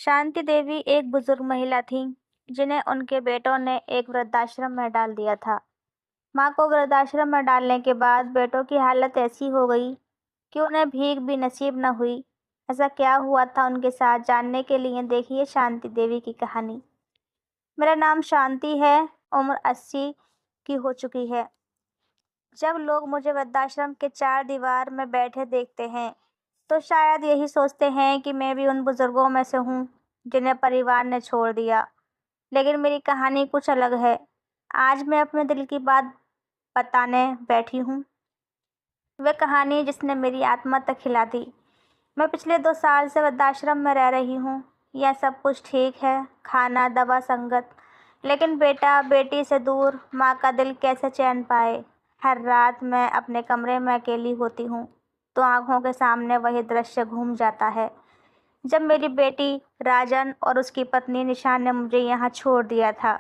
शांति देवी एक बुजुर्ग महिला थीं, जिन्हें उनके बेटों ने एक वृद्धाश्रम में डाल दिया था। माँ को वृद्धाश्रम में डालने के बाद बेटों की हालत ऐसी हो गई कि उन्हें भीख भी नसीब न हुई। ऐसा क्या हुआ था उनके साथ, जानने के लिए देखिए शांति देवी की कहानी। मेरा नाम शांति है, उम्र 80 की हो चुकी है। जब लोग मुझे वृद्धाश्रम के चार दीवार में बैठे देखते हैं, तो शायद यही सोचते हैं कि मैं भी उन बुजुर्गों में से हूँ जिन्हें परिवार ने छोड़ दिया। लेकिन मेरी कहानी कुछ अलग है। आज मैं अपने दिल की बात बताने बैठी हूँ। वह कहानी जिसने मेरी आत्मा तक हिला दी। मैं पिछले 2 साल से वृद्धाश्रम में रह रही हूँ। यह सब कुछ ठीक है, खाना, दवा, संगत। लेकिन बेटा बेटी से दूर माँ का दिल कैसे चैन पाए। हर रात मैं अपने कमरे में अकेली होती हूँ तो आंखों के सामने वही दृश्य घूम जाता है जब मेरी बेटी राजन और उसकी पत्नी निशान ने मुझे यहाँ छोड़ दिया था।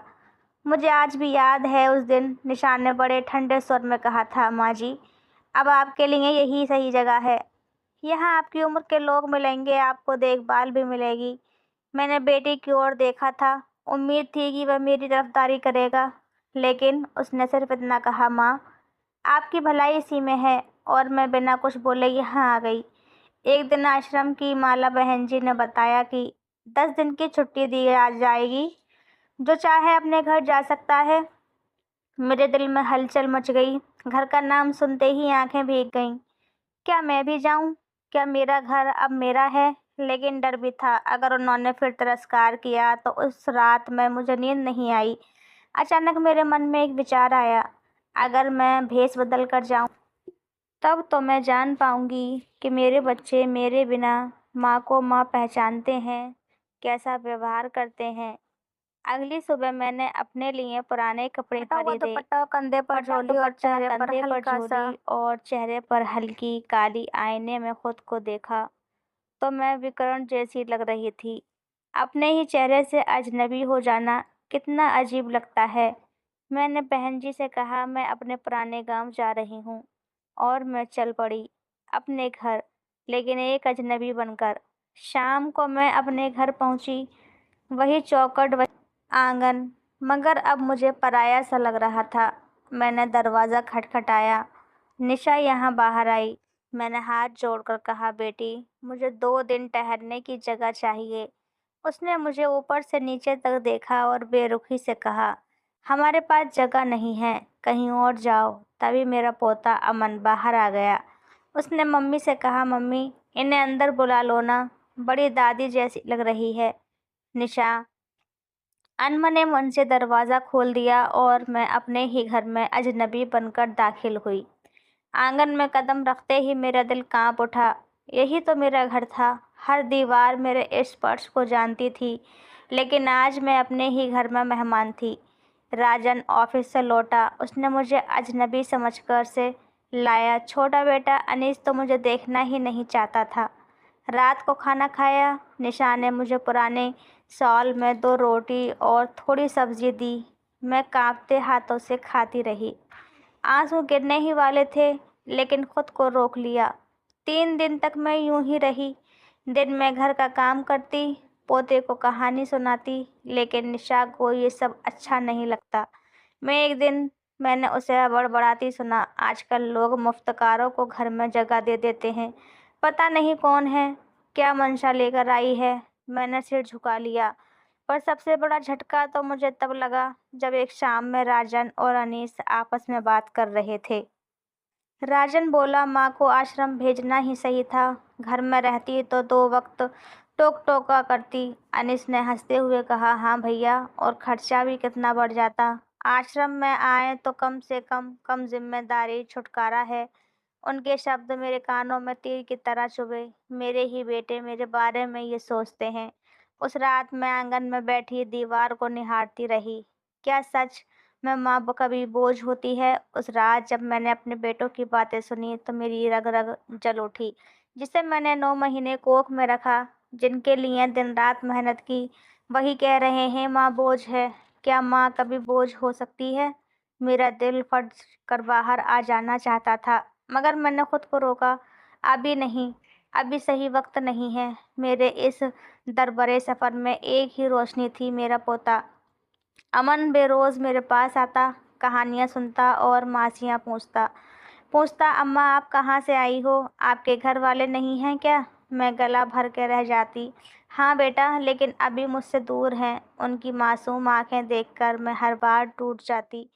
मुझे आज भी याद है उस दिन निशान ने बड़े ठंडे स्वर में कहा था, माँ जी, अब आपके लिए यही सही जगह है। यहाँ आपकी उम्र के लोग मिलेंगे, आपको देखभाल भी मिलेगी। मैंने बेटी की ओर देखा था, उम्मीद थी कि वह मेरी तरफदारी करेगा, लेकिन उसने सिर्फ इतना कहा, माँ, आपकी भलाई इसी में है। और मैं बिना कुछ बोले यहाँ आ गई। एक दिन आश्रम की माला बहन जी ने बताया कि 10 दिन की छुट्टी दी आ जाएगी, जो चाहे अपने घर जा सकता है। मेरे दिल में हलचल मच गई। घर का नाम सुनते ही आंखें भीग गईं। क्या मैं भी जाऊं? क्या मेरा घर अब मेरा है? लेकिन डर भी था, अगर उन्होंने फिर तिरस्कार किया तो। उस रात में मुझे नींद नहीं आई। अचानक मेरे मन में एक विचार आया, अगर मैं भेष बदल कर जाऊं, तब तो मैं जान पाऊंगी कि मेरे बच्चे मेरे बिना माँ को माँ पहचानते हैं, कैसा व्यवहार करते हैं। अगली सुबह मैंने अपने लिए पुराने कपड़े खरीदे, दुपट्टा, कंधे पर झोली और चेहरे पर हल्की काली। आईने में खुद को देखा तो मैं विकर्ण जैसी लग रही थी। अपने ही चेहरे से अजनबी हो जाना कितना अजीब लगता है। मैंने बहन जी से कहा, मैं अपने पुराने गांव जा रही हूँ, और मैं चल पड़ी अपने घर, लेकिन एक अजनबी बनकर। शाम को मैं अपने घर पहुंची, वही चौखट, वही आंगन, मगर अब मुझे पराया सा लग रहा था। मैंने दरवाज़ा खटखटाया। निशा यहाँ बाहर आई। मैंने हाथ जोड़कर कहा, बेटी, मुझे 2 दिन ठहरने की जगह चाहिए। उसने मुझे ऊपर से नीचे तक देखा और बेरुखी से कहा, हमारे पास जगह नहीं है, कहीं और जाओ। तभी मेरा पोता अमन बाहर आ गया। उसने मम्मी से कहा, मम्मी, इन्हें अंदर बुला लो ना, बड़ी दादी जैसी लग रही है। निशा अनमने मन से दरवाज़ा खोल दिया और मैं अपने ही घर में अजनबी बनकर दाखिल हुई। आंगन में कदम रखते ही मेरा दिल कांप उठा। यही तो मेरा घर था। हर दीवार मेरे स्पर्श को जानती थी, लेकिन आज मैं अपने ही घर में मेहमान थी। राजन ऑफिस से लौटा। उसने मुझे अजनबी समझकर से लाया। छोटा बेटा अनीस तो मुझे देखना ही नहीं चाहता था। रात को खाना खाया। निशा ने मुझे पुराने शॉल में 2 रोटी और थोड़ी सब्जी दी। मैं कांपते हाथों से खाती रही। आंसू गिरने ही वाले थे, लेकिन खुद को रोक लिया। 3 दिन तक मैं यूं ही रही। दिन में घर का काम करती, पोते को कहानी सुनाती, लेकिन निशा को ये सब अच्छा नहीं लगता। एक दिन मैंने उसे बड़बड़ाती सुना, आजकल लोग मुफ्तकारों को घर में जगह दे देते हैं। पता नहीं कौन है, क्या मंशा लेकर आई है। मैंने सिर झुका लिया। पर सबसे बड़ा झटका तो मुझे तब लगा जब एक शाम में राजन और अनीस आपस में बात कर रहे थे। राजन बोला, माँ को आश्रम भेजना ही सही था। घर में रहती तो 2 वक्त टोक टोका करती। अनीस ने हंसते हुए कहा, हाँ भैया, और खर्चा भी कितना बढ़ जाता। आश्रम में आए तो कम से कम जिम्मेदारी, छुटकारा है। उनके शब्द मेरे कानों में तीर की तरह चुभे। मेरे ही बेटे मेरे बारे में ये सोचते हैं। उस रात मैं आंगन में बैठी दीवार को निहारती रही। क्या सच में माँ कभी बोझ होती है? उस रात जब मैंने अपने बेटों की बातें सुनी तो मेरी रग रग जल उठी। जिसे मैंने 9 महीने कोख में रखा, जिनके लिए दिन रात मेहनत की, वही कह रहे हैं माँ बोझ है। क्या माँ कभी बोझ हो सकती है? मेरा दिल फट कर बाहर आ जाना चाहता था, मगर मैंने खुद को रोका। अभी नहीं, अभी सही वक्त नहीं है। मेरे इस दरबरे सफ़र में एक ही रोशनी थी, मेरा पोता। अमन बेरोज़ मेरे पास आता, कहानियाँ सुनता और मासियाँ पूछता पूछता, अम्मा आप कहाँ से आई हो? आपके घर वाले नहीं हैं क्या? मैं गला भर के रह जाती। हाँ बेटा, लेकिन अभी मुझसे दूर हैं। उनकी मासूम आंखें देखकर मैं हर बार टूट जाती।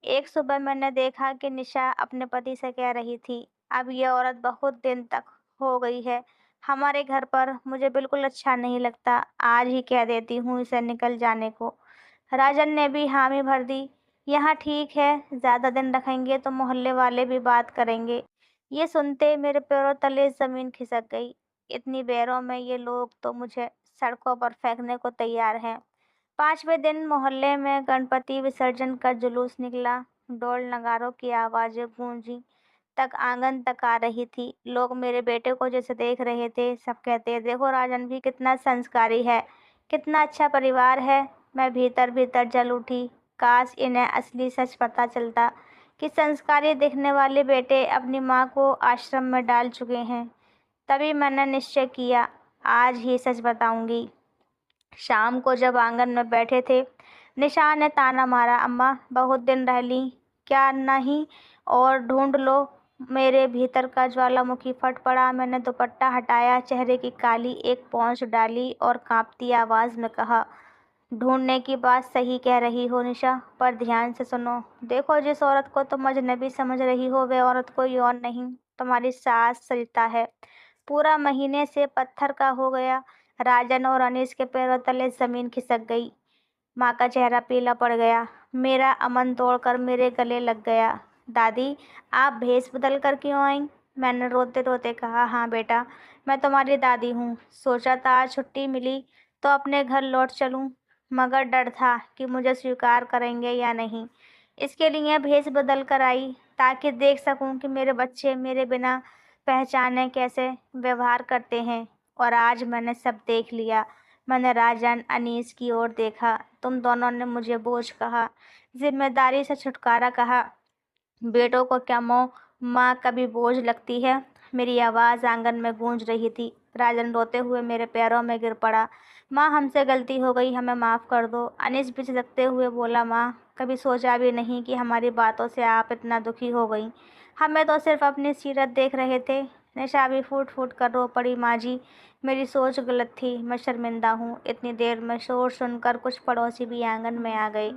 एक सुबह मैंने देखा कि निशा अपने पति से कह रही थी, अब ये औरत बहुत दिन तक हो गई है हमारे घर पर, मुझे बिल्कुल अच्छा नहीं लगता, आज ही कह देती हूँ इसे निकल जाने को। राजन ने भी हामी भर दी। यहाँ ठीक है, ज़्यादा दिन रखेंगे तो मोहल्ले वाले भी बात करेंगे। ये सुनते मेरे पैरों तले ज़मीन खिसक गई। इतनी बेरों में ये लोग तो मुझे सड़कों पर फेंकने को तैयार हैं। 5वें दिन मोहल्ले में गणपति विसर्जन का जुलूस निकला। ढोल नगाड़ों की आवाज़ें गूंजी तक आंगन तक आ रही थी। लोग मेरे बेटे को जैसे देख रहे थे। सब कहते, देखो राजन भी कितना संस्कारी है, कितना अच्छा परिवार है। मैं भीतर भीतर जल उठी। काश इन्हें असली सच पता चलता कि संस्कारी दिखने वाले बेटे अपनी माँ को आश्रम में डाल चुके हैं। तभी मैंने निश्चय किया, आज ही सच बताऊंगी। शाम को जब आंगन में बैठे थे, निशा ने ताना मारा, अम्मा बहुत दिन रह ली क्या? नहीं और ढूंढ लो। मेरे भीतर का ज्वालामुखी फट पड़ा। मैंने दुपट्टा हटाया, चेहरे की काली एक पोंछ डाली और कांपती आवाज़ में कहा, ढूंढने की बात सही कह रही हो निशा, पर ध्यान से सुनो। देखो, जिस औरत को तुम अजनबी समझ रही हो वह औरत कोई और नहीं, तुम्हारी सास सरिता है। पूरा महीने से पत्थर का हो गया। राजन और अनीस के पैरों तले जमीन खिसक गई। माँ का चेहरा पीला पड़ गया। मेरा अमन तोड़कर मेरे गले लग गया। दादी, आप भेष बदल कर क्यों आई? मैंने रोते रोते कहा, हाँ बेटा, मैं तुम्हारी दादी हूँ। सोचा था आज छुट्टी मिली तो अपने घर लौट चलूँ, मगर डर था कि मुझे स्वीकार करेंगे या नहीं। इसके लिए भेष बदल कर आई, ताकि देख सकूं कि मेरे बच्चे मेरे बिना पहचाने कैसे व्यवहार करते हैं। और आज मैंने सब देख लिया। मैंने राजन अनीस की ओर देखा। तुम दोनों ने मुझे बोझ कहा, जिम्मेदारी से छुटकारा कहा। बेटों को क्या मोह माँ कभी बोझ लगती है? मेरी आवाज़ आंगन में गूंज रही थी। राजन रोते हुए मेरे पैरों में गिर पड़ा। माँ, हमसे गलती हो गई, हमें माफ़ कर दो। अनीस बिचकते हुए बोला, माँ, कभी सोचा भी नहीं कि हमारी बातों से आप इतना दुखी हो गई। हमें तो सिर्फ अपनी सीरत देख रहे थे। निशा भी फूट फूट कर रो पड़ी, माँ जी, मेरी सोच गलत थी, मैं शर्मिंदा हूँ। इतनी देर में शोर सुनकर कुछ पड़ोसी भी आंगन में आ गए।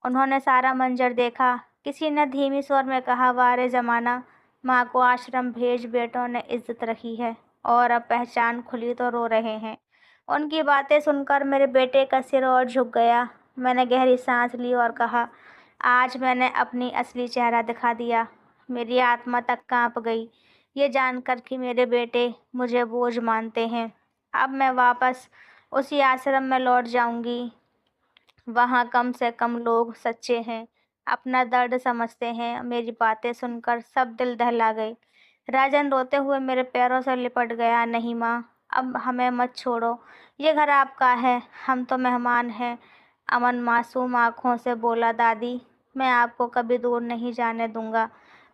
उन्होंने सारा मंजर देखा। किसी ने धीमी स्वर में कहा, वारे ज़माना, माँ को आश्रम भेज, बेटों ने इज्जत रखी है और अब पहचान खुली तो रो रहे हैं। उनकी बातें सुनकर मेरे बेटे का सिर और झुक गया। मैंने गहरी सांस ली और कहा, आज मैंने अपनी असली चेहरा दिखा दिया। मेरी आत्मा तक कांप गई, ये जानकर कि मेरे बेटे मुझे बोझ मानते हैं। अब मैं वापस उसी आश्रम में लौट जाऊंगी। वहाँ कम से कम लोग सच्चे हैं, अपना दर्द समझते हैं। मेरी बातें सुनकर सब दिल दहला गए। राजन रोते हुए मेरे पैरों से लिपट गया, नहीं माँ, अब हमें मत छोड़ो, ये घर आपका है, हम तो मेहमान हैं। अमन मासूम आंखों से बोला, दादी, मैं आपको कभी दूर नहीं जाने दूंगा।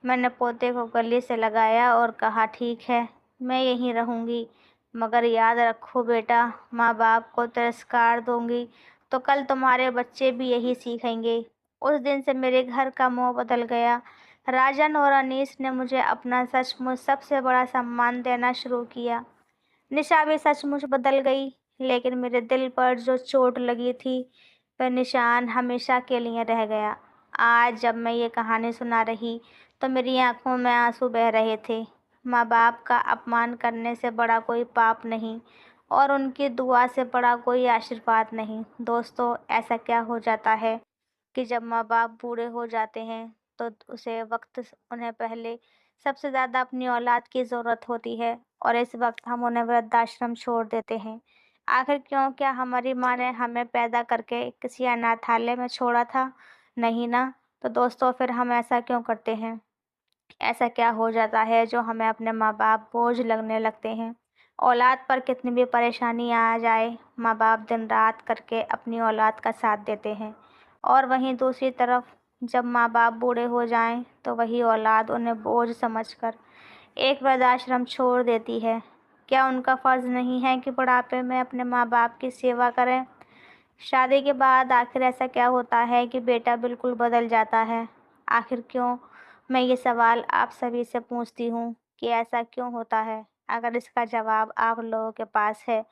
मैंने पोते को गले से लगाया और कहा, ठीक है, मैं यहीं रहूंगी, मगर याद रखो बेटा, माँ बाप को तिरस्कार दूंगी तो कल तुम्हारे बच्चे भी यही सीखेंगे। उस दिन से मेरे घर का मोह बदल गया। राजन और अनीस ने मुझे अपना सचमुच सबसे बड़ा सम्मान देना शुरू किया। निशा भी सचमुच बदल गई, लेकिन मेरे दिल पर जो चोट लगी थी वह निशान हमेशा के लिए रह गया। आज जब मैं ये कहानी सुना रही तो मेरी आंखों में आंसू बह रहे थे। माँ बाप का अपमान करने से बड़ा कोई पाप नहीं और उनकी दुआ से बड़ा कोई आशीर्वाद नहीं। दोस्तों, ऐसा क्या हो जाता है कि जब माँ बाप बूढ़े हो जाते हैं तो उसे वक्त उन्हें पहले सबसे ज़्यादा अपनी औलाद की ज़रूरत होती है और इस वक्त हम उन्हें वृद्धाश्रम छोड़ देते हैं। आखिर क्यों? क्या हमारी माँ ने हमें पैदा करके किसी अनाथालय में छोड़ा था? नहीं ना। तो दोस्तों, फिर हम ऐसा क्यों करते हैं? ऐसा क्या हो जाता है जो हमें अपने माँ बाप बोझ लगने लगते हैं? औलाद पर कितनी भी परेशानी आ जाए, माँ बाप दिन रात करके अपनी औलाद का साथ देते हैं। और वहीं दूसरी तरफ जब माँ बाप बूढ़े हो जाएं तो वही औलाद उन्हें बोझ समझकर एक वृद्धाश्रम छोड़ देती है। क्या उनका फ़र्ज़ नहीं है कि बुढ़ापे में अपने माँ-बाप की सेवा करें? शादी के बाद आखिर ऐसा क्या होता है कि बेटा बिल्कुल बदल जाता है? आखिर क्यों? मैं ये सवाल आप सभी से पूछती हूँ कि ऐसा क्यों होता है? अगर इसका जवाब आप लोगों के पास है,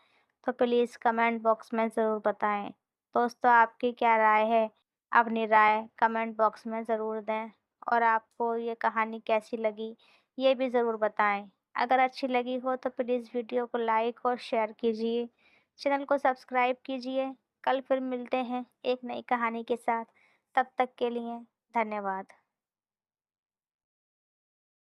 तो प्लीज़ कमेंट बॉक्स में ज़रूर बताएँ। दोस्तों, आपकी क्या राय है? अपनी राय कमेंट बॉक्स में ज़रूर दें और आपको ये कहानी कैसी लगी, ये भी ज़रूर बताएँ। अगर अच्छी लगी हो तो प्लीज़ वीडियो को लाइक और शेयर कीजिए। चैनल को सब्सक्राइब कीजिए। कल फिर मिलते हैं एक नई कहानी के साथ। तब तक के लिए धन्यवाद।